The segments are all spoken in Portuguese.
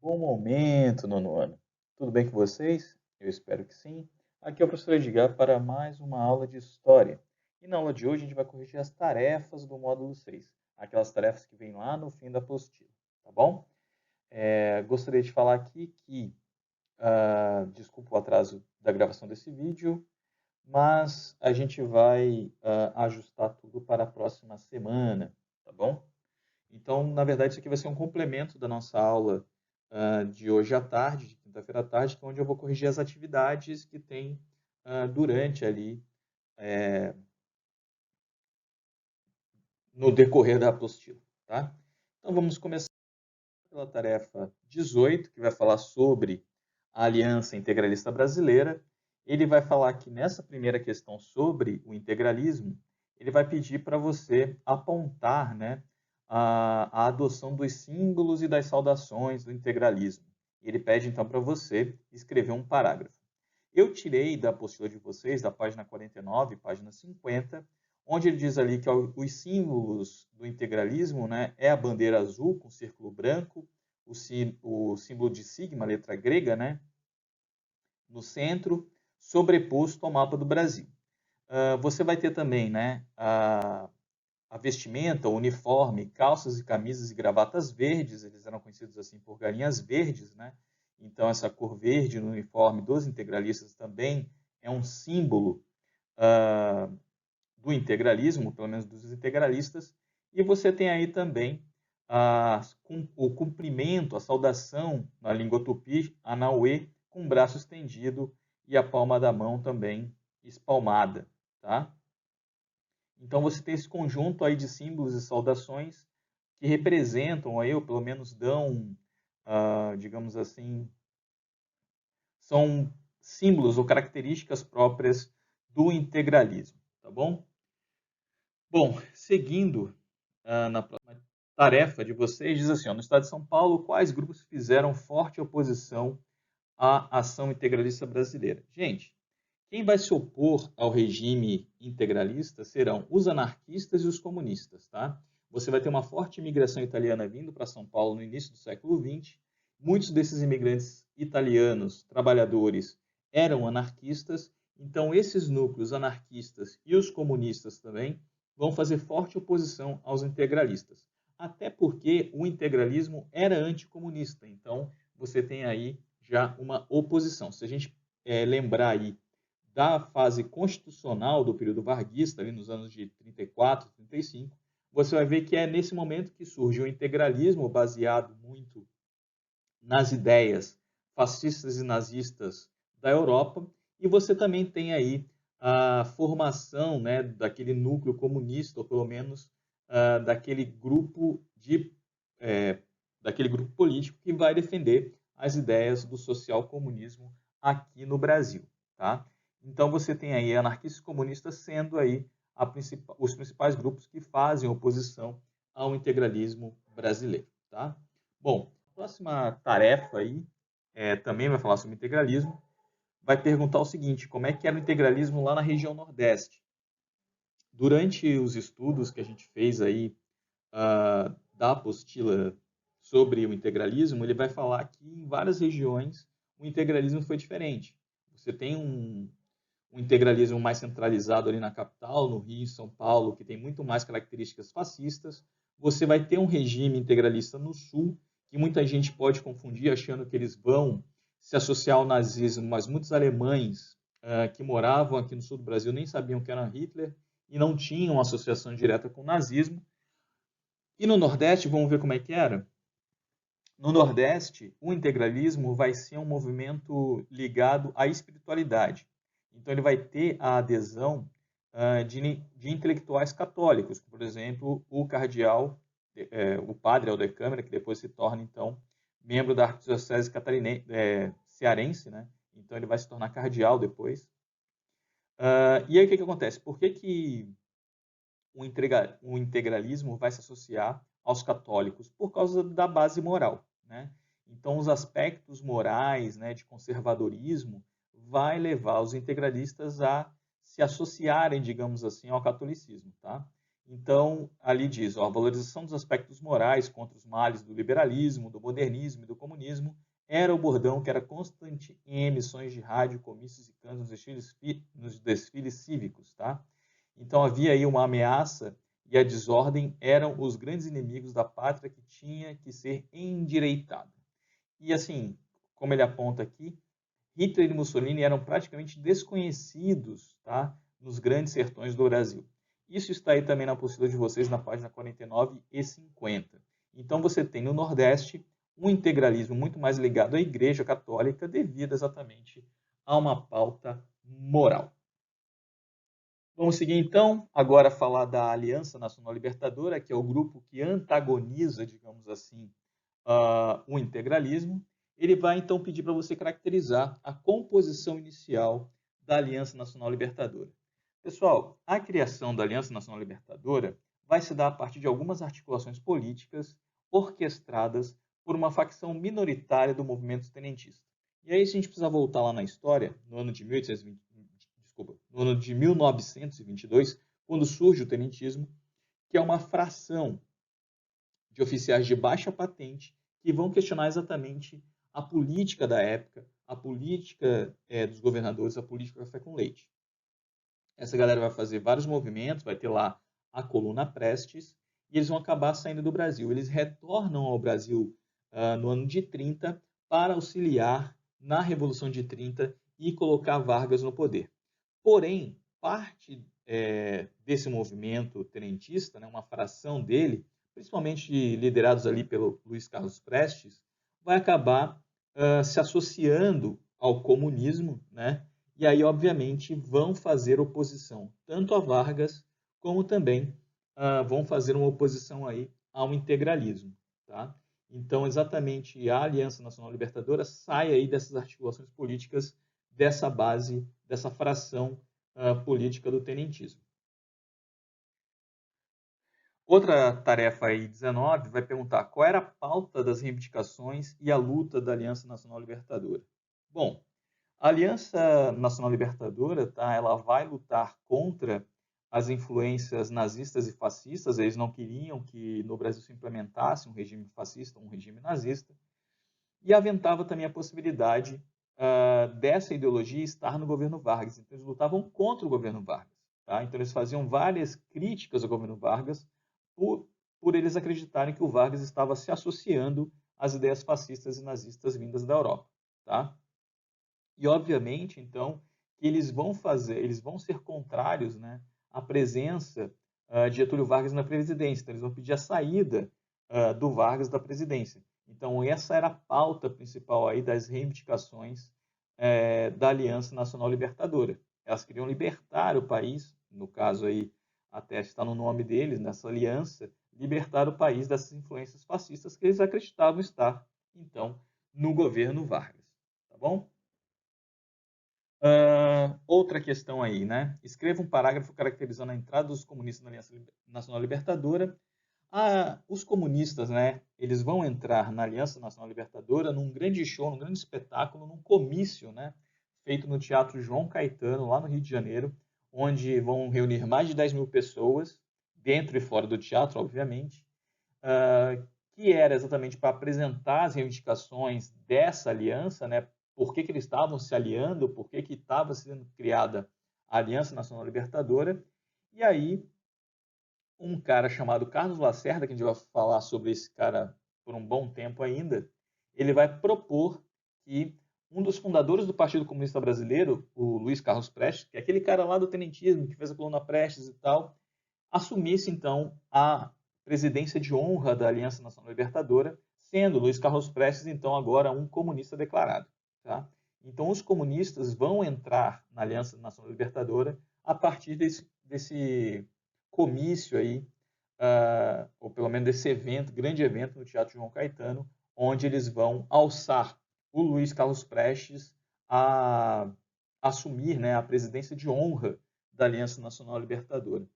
Bom momento, nono ano. Tudo bem com vocês? Eu espero que sim. Aqui é o professor Edgar para mais uma aula de História. E na aula de hoje a gente vai corrigir as tarefas do módulo 6, aquelas tarefas que vêm lá no fim da apostila, tá bom? Gostaria de falar aqui que, desculpa o atraso da gravação desse vídeo, mas a gente vai ajustar tudo para a próxima semana, tá bom? Então, na verdade, isso aqui vai ser um complemento da nossa aula de hoje à tarde, de quinta-feira à tarde, que é onde eu vou corrigir as atividades que tem durante ali, no decorrer da apostila, tá? Então, vamos começar pela tarefa 18, que vai falar sobre a Aliança Integralista Brasileira. Ele vai falar que nessa primeira questão sobre o integralismo, ele vai pedir para você apontar, né, a adoção dos símbolos e das saudações do integralismo. Ele pede então para você escrever um parágrafo. Eu tirei da apostila de vocês, da página 49, página 50, onde ele diz ali que os símbolos do integralismo, né, é a bandeira azul com círculo branco, o símbolo de sigma, letra grega, né, no centro, sobreposto ao mapa do Brasil. Você vai ter também, né, a vestimenta, o uniforme, calças e camisas e gravatas verdes, eles eram conhecidos assim por galinhas verdes, né? Então essa cor verde no uniforme dos integralistas também é um símbolo do integralismo, pelo menos dos integralistas. E você tem aí também o cumprimento, a saudação na língua tupi, Anauê, com o braço estendido e a palma da mão também espalmada, tá? Então você tem esse conjunto aí de símbolos e saudações que representam aí, ou pelo menos dão, digamos assim, são símbolos ou características próprias do integralismo, tá bom? Bom, seguindo na próxima tarefa de vocês, diz assim, ó, no estado de São Paulo, quais grupos fizeram forte oposição à ação integralista brasileira? Gente, quem vai se opor ao regime integralista serão os anarquistas e os comunistas, tá? Você vai ter uma forte imigração italiana vindo para São Paulo no início do século XX. Muitos desses imigrantes italianos, trabalhadores, eram anarquistas. Então, esses núcleos anarquistas e os comunistas também vão fazer forte oposição aos integralistas. Até porque o integralismo era anticomunista. Então, você tem aí já uma oposição. Se a gente lembrar aí da fase constitucional do período varguista, ali nos anos de 34, 35, você vai ver que é nesse momento que surge o integralismo, baseado muito nas ideias fascistas e nazistas da Europa, e você também tem aí a formação, né, daquele núcleo comunista, ou pelo menos daquele grupo daquele grupo político que vai defender as ideias do social-comunismo aqui no Brasil, tá? Então você tem aí anarquistas e comunistas sendo aí os principais grupos que fazem oposição ao integralismo brasileiro, tá? Bom, a próxima tarefa aí também vai falar sobre integralismo. Vai perguntar o seguinte: como é que era o integralismo lá na região Nordeste? Durante os estudos que a gente fez aí da apostila sobre o integralismo, ele vai falar que em várias regiões o integralismo foi diferente. Você tem um integralismo mais centralizado ali na capital, no Rio, em São Paulo, que tem muito mais características fascistas. Você vai ter um regime integralista no Sul, que muita gente pode confundir achando que eles vão se associar ao nazismo, mas muitos alemães que moravam aqui no sul do Brasil nem sabiam que era Hitler e não tinham associação direta com o nazismo. E no Nordeste, vamos ver como é que era? No Nordeste, o integralismo vai ser um movimento ligado à espiritualidade. Então, ele vai ter a adesão de intelectuais católicos, por exemplo, o cardeal, o padre Helder Câmara, que depois se torna, então, membro da Arquidiocese cearense, né? Então, ele vai se tornar cardeal depois. E aí, o que acontece? Por que o integralismo vai se associar aos católicos? Por causa da base moral, né? Então, os aspectos morais, né, de conservadorismo vai levar os integralistas a se associarem, digamos assim, ao catolicismo, tá? Então, ali diz, ó, a valorização dos aspectos morais contra os males do liberalismo, do modernismo e do comunismo era o bordão que era constante em emissões de rádio, comícios e cantos nos desfiles cívicos, tá? Então havia aí uma ameaça e a desordem eram os grandes inimigos da pátria que tinha que ser endireitada. E assim, como ele aponta aqui, Hitler e Mussolini eram praticamente desconhecidos, tá, nos grandes sertões do Brasil. Isso está aí também na apostila de vocês na página 49 e 50. Então você tem no Nordeste um integralismo muito mais ligado à Igreja Católica devido exatamente a uma pauta moral. Vamos seguir então, agora a falar da Aliança Nacional Libertadora, que é o grupo que antagoniza, digamos assim, o integralismo. Ele vai então pedir para você caracterizar a composição inicial da Aliança Nacional Libertadora. Pessoal, a criação da Aliança Nacional Libertadora vai se dar a partir de algumas articulações políticas orquestradas por uma facção minoritária do movimento tenentista. E aí, se a gente precisa voltar lá na história, no ano de 1922, quando surge o tenentismo, que é uma fração de oficiais de baixa patente que vão questionar exatamente a política da época, a política dos governadores, a política café com leite. Essa galera vai fazer vários movimentos, vai ter lá a coluna Prestes, e eles vão acabar saindo do Brasil. Eles retornam ao Brasil no ano de 30 para auxiliar na Revolução de 30 e colocar Vargas no poder. Porém, parte desse movimento tenentista, né, uma fração dele, principalmente liderados ali pelo Luiz Carlos Prestes, vai acabar se associando ao comunismo, né? E aí, obviamente, vão fazer oposição tanto a Vargas, como também vão fazer uma oposição aí ao integralismo, tá? Então, exatamente, a Aliança Nacional Libertadora sai aí dessas articulações políticas, dessa base, dessa fração política do tenentismo. Outra tarefa aí, 19, vai perguntar qual era a pauta das reivindicações e a luta da Aliança Nacional Libertadora. Bom, a Aliança Nacional Libertadora, tá, ela vai lutar contra as influências nazistas e fascistas, eles não queriam que no Brasil se implementasse um regime fascista, um regime nazista, e aventava também a possibilidade dessa ideologia estar no governo Vargas. Então, eles lutavam contra o governo Vargas. Tá? Então, eles faziam várias críticas ao governo Vargas por eles acreditarem que o Vargas estava se associando às ideias fascistas e nazistas vindas da Europa. Tá? E, obviamente, então, que eles vão ser contrários, né, à presença de Getúlio Vargas na presidência. Então, eles vão pedir a saída do Vargas da presidência. Então, essa era a pauta principal aí das reivindicações da Aliança Nacional Libertadora. Elas queriam libertar o país, no caso aí, até está no nome deles, nessa aliança, libertar o país dessas influências fascistas que eles acreditavam estar, então, no governo Vargas. Tá bom? Outra questão aí, né? Escreva um parágrafo caracterizando a entrada dos comunistas na Aliança Nacional Libertadora. Os comunistas, né? Eles vão entrar na Aliança Nacional Libertadora num grande show, num grande espetáculo, num comício, né? Feito no Teatro João Caetano, lá no Rio de Janeiro, onde vão reunir mais de 10 mil pessoas, dentro e fora do teatro, obviamente, que era exatamente para apresentar as reivindicações dessa aliança, né? Por que eles estavam se aliando, por que estava sendo criada a Aliança Nacional Libertadora. E aí, um cara chamado Carlos Lacerda, que a gente vai falar sobre esse cara por um bom tempo ainda, ele vai propor que um dos fundadores do Partido Comunista Brasileiro, o Luiz Carlos Prestes, que é aquele cara lá do tenentismo, que fez a coluna Prestes e tal, assumisse então a presidência de honra da Aliança Nacional Libertadora, sendo Luiz Carlos Prestes então agora um comunista declarado. Tá? Então os comunistas vão entrar na Aliança Nacional Libertadora a partir desse comício aí, ou pelo menos desse evento, grande evento no Teatro João Caetano, onde eles vão alçar o Luiz Carlos Prestes a assumir, né, a presidência de honra da Aliança Nacional Libertadora.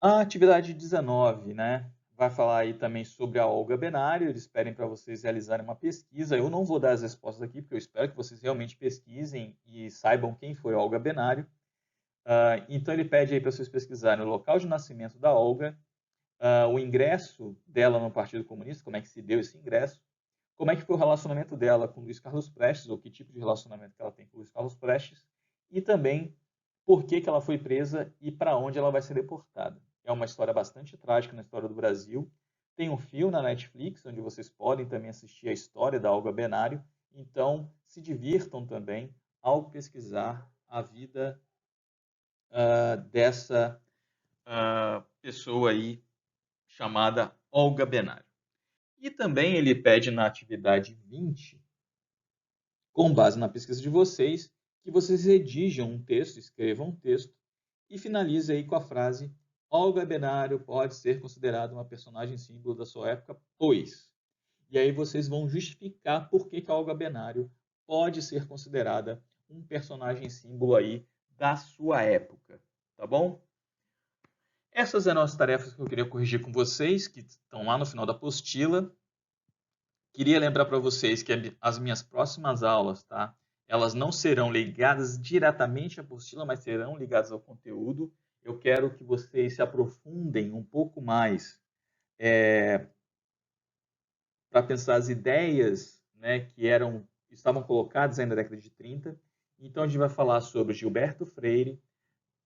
A atividade 19, né, vai falar aí também sobre a Olga Benário. Eles pedem para vocês realizarem uma pesquisa. Eu não vou dar as respostas aqui, porque eu espero que vocês realmente pesquisem e saibam quem foi a Olga Benário. Então, ele pede aí para vocês pesquisarem o local de nascimento da Olga, o ingresso dela no Partido Comunista, como é que se deu esse ingresso, como é que foi o relacionamento dela com Luiz Carlos Prestes, ou que tipo de relacionamento que ela tem com Luiz Carlos Prestes, e também por que ela foi presa e para onde ela vai ser deportada. É uma história bastante trágica na história do Brasil. Tem um filme na Netflix, onde vocês podem também assistir a história da Olga Benário. Então, se divirtam também ao pesquisar a vida dessa pessoa aí chamada Olga Benário. E também ele pede na atividade 20, com base na pesquisa de vocês, que vocês redigam um texto, escrevam um texto e finalize aí com a frase: Olga Benário pode ser considerada uma personagem símbolo da sua época, pois. E aí vocês vão justificar por que a Olga Benário pode ser considerada um personagem símbolo aí da sua época, tá bom? Essas eram as tarefas que eu queria corrigir com vocês, que estão lá no final da apostila. Queria lembrar para vocês que as minhas próximas aulas, tá? Elas não serão ligadas diretamente à apostila, mas serão ligadas ao conteúdo. Eu quero que vocês se aprofundem um pouco mais para pensar as ideias, né, que estavam colocadas aí na década de 30. Então, a gente vai falar sobre Gilberto Freire,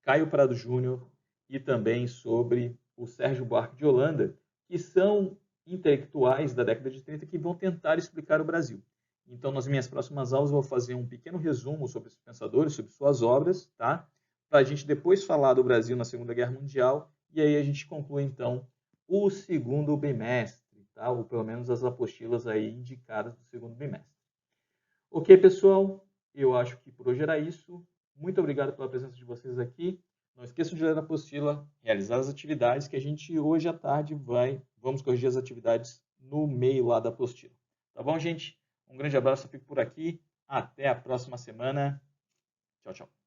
Caio Prado Júnior e também sobre o Sérgio Buarque de Holanda, que são intelectuais da década de 30 que vão tentar explicar o Brasil. Então, nas minhas próximas aulas, eu vou fazer um pequeno resumo sobre esses pensadores, sobre suas obras, tá? Para a gente depois falar do Brasil na Segunda Guerra Mundial, e aí a gente conclui, então, o segundo bimestre, tá? Ou pelo menos as apostilas aí indicadas do segundo bimestre. Ok, pessoal? Eu acho que por hoje era isso. Muito obrigado pela presença de vocês aqui. Não esqueçam de ler a apostila, realizar as atividades, que a gente hoje à tarde vamos corrigir as atividades no meio lá da apostila. Tá bom, gente? Um grande abraço, eu fico por aqui. Até a próxima semana. Tchau, tchau.